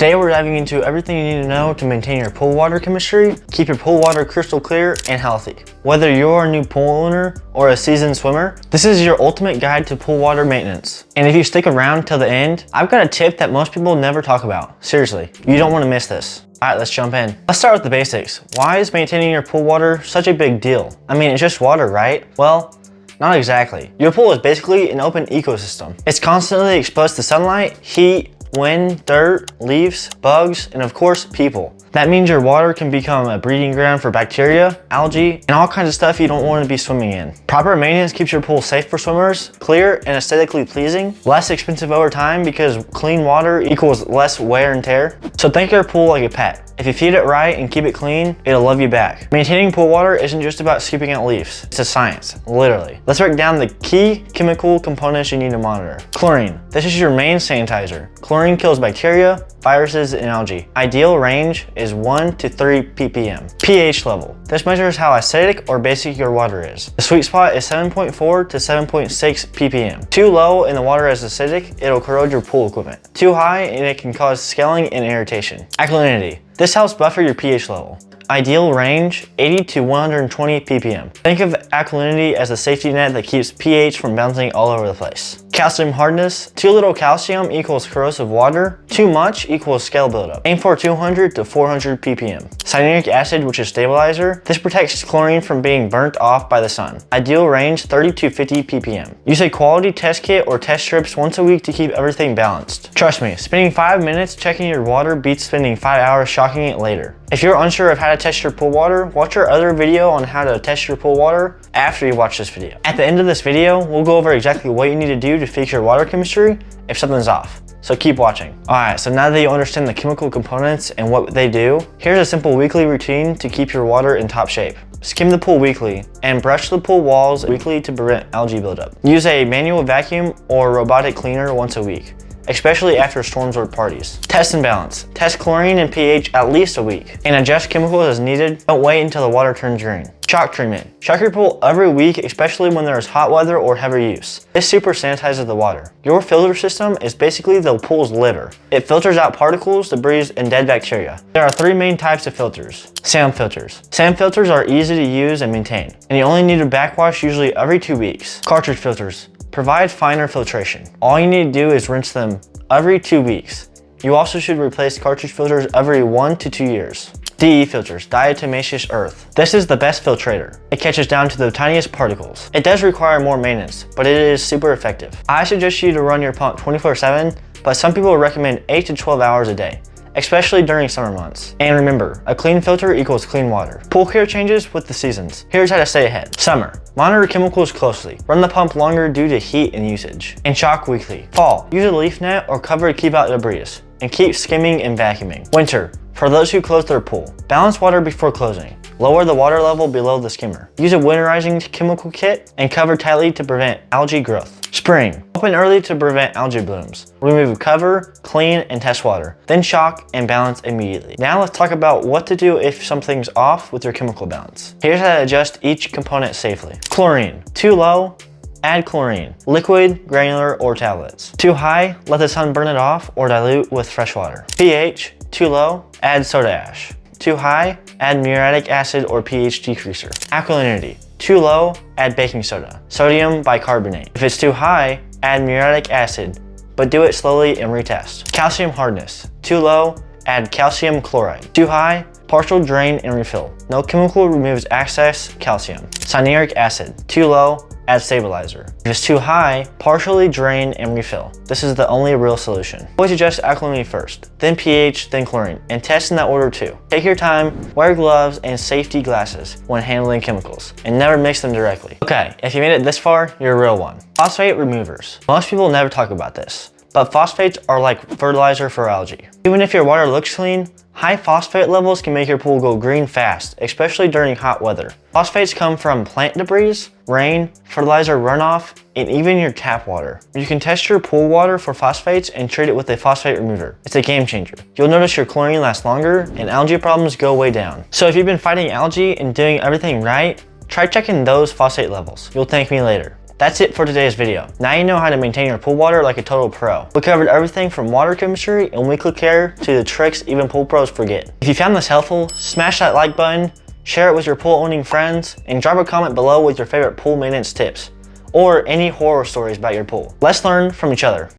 Today we're diving into everything you need to know to maintain your pool water chemistry, keep your pool water crystal clear and healthy. Whether you're a new pool owner or a seasoned swimmer, this is your ultimate guide to pool water maintenance. And if you stick around till the end, I've got a tip that most people never talk about. Seriously, you don't want to miss this. Alright, let's jump in. Let's start with the basics. Why is maintaining your pool water such a big deal? I mean, it's just water, right? Well, not exactly. Your pool is basically an open ecosystem. It's constantly exposed to sunlight, heat, wind, dirt, leaves, bugs, and of course, people. That means your water can become a breeding ground for bacteria, algae, and all kinds of stuff you don't want to be swimming in. Proper maintenance keeps your pool safe for swimmers, clear and aesthetically pleasing, less expensive over time because clean water equals less wear and tear. So think your pool like a pet. If you feed it right and keep it clean, it'll love you back. Maintaining pool water isn't just about scooping out leaves. It's a science, literally. Let's break down the key chemical components you need to monitor. Chlorine. This is your main sanitizer. Chlorine kills bacteria, viruses, and algae. Ideal range is 1 to 3 ppm. pH level. This measures how acidic or basic your water is. The sweet spot is 7.4 to 7.6 ppm. Too low and the water is acidic, it'll corrode your pool equipment. Too high and it can cause scaling and irritation. Alkalinity. This helps buffer your pH level. Ideal range, 80 to 120 ppm. Think of alkalinity as a safety net that keeps pH from bouncing all over the place. Calcium hardness. Too little calcium equals corrosive water. Too much equals scale buildup. Aim for 200 to 400 ppm. Cyanuric acid, which is stabilizer. This protects chlorine from being burnt off by the sun. Ideal range, 30 to 50 ppm. Use a quality test kit or test strips once a week to keep everything balanced. Trust me, spending 5 minutes checking your water beats spending 5 hours shocking it later. If you're unsure of how to test your pool water, watch our other video on how to test your pool water after you watch this video. At the end of this video, we'll go over exactly what you need to do to fix your water chemistry if something's off. So keep watching. Alright, so now that you understand the chemical components and what they do, here's a simple weekly routine to keep your water in top shape. Skim the pool weekly and brush the pool walls weekly to prevent algae buildup. Use a manual vacuum or robotic cleaner once a week, especially after storms or parties. Test and balance. Test chlorine and pH at least a week and adjust chemicals as needed. Don't wait until the water turns green. Shock treatment. Shock your pool every week, especially when there's hot weather or heavy use. This super sanitizes the water. Your filter system is basically the pool's liver. It filters out particles, debris, and dead bacteria. There are 3 main types of filters. Sand filters. Sand filters are easy to use and maintain, and you only need to backwash usually every 2 weeks. Cartridge filters provide finer filtration. All you need to do is rinse them every 2 weeks. You also should replace cartridge filters every 1 to 2 years. DE filters, diatomaceous earth. This is the best filtrator. It catches down to the tiniest particles. It does require more maintenance, but it is super effective. I suggest you to run your pump 24/7, but some people recommend 8 to 12 hours a day, especially during summer months. And remember, a clean filter equals clean water. Pool care changes with the seasons. Here's how to stay ahead. Summer, monitor chemicals closely. Run the pump longer due to heat and usage. And shock weekly. Fall, use a leaf net or cover to keep out debris. And keep skimming and vacuuming. Winter, for those who close their pool, balance water before closing. Lower the water level below the skimmer. Use a winterizing chemical kit and cover tightly to prevent algae growth. Spring, open early to prevent algae blooms. Remove cover, clean, and test water. Then shock and balance immediately. Now let's talk about what to do if something's off with your chemical balance. Here's how to adjust each component safely. Chlorine, too low, add chlorine, liquid, granular, or tablets. Too high, let the sun burn it off or dilute with fresh water. pH, too low, add soda ash. Too high, add muriatic acid or pH decreaser. Alkalinity, too low, add baking soda. Sodium bicarbonate. If it's too high, add muriatic acid, but do it slowly and retest. Calcium hardness, too low, add calcium chloride. Too high, partial drain and refill. No chemical removes excess calcium. Cyanuric acid, too low, add stabilizer. If it's too high, partially drain and refill. This is the only real solution. Always adjust alkalinity first, then pH, then chlorine, and test in that order too. Take your time, wear gloves and safety glasses when handling chemicals, and never mix them directly. Okay, if you made it this far, you're a real one. Phosphate removers. Most people never talk about this, but phosphates are like fertilizer for algae. Even if your water looks clean, high phosphate levels can make your pool go green fast, especially during hot weather. Phosphates come from plant debris, rain, fertilizer runoff, and even your tap water. You can test your pool water for phosphates and treat it with a phosphate remover. It's a game changer. You'll notice your chlorine lasts longer and algae problems go way down. So if you've been fighting algae and doing everything right, try checking those phosphate levels. You'll thank me later. That's it for today's video. Now you know how to maintain your pool water like a total pro. We covered everything from water chemistry and weekly care to the tricks even pool pros forget. If you found this helpful, smash that like button, share it with your pool owning friends, and drop a comment below with your favorite pool maintenance tips or any horror stories about your pool. Let's learn from each other.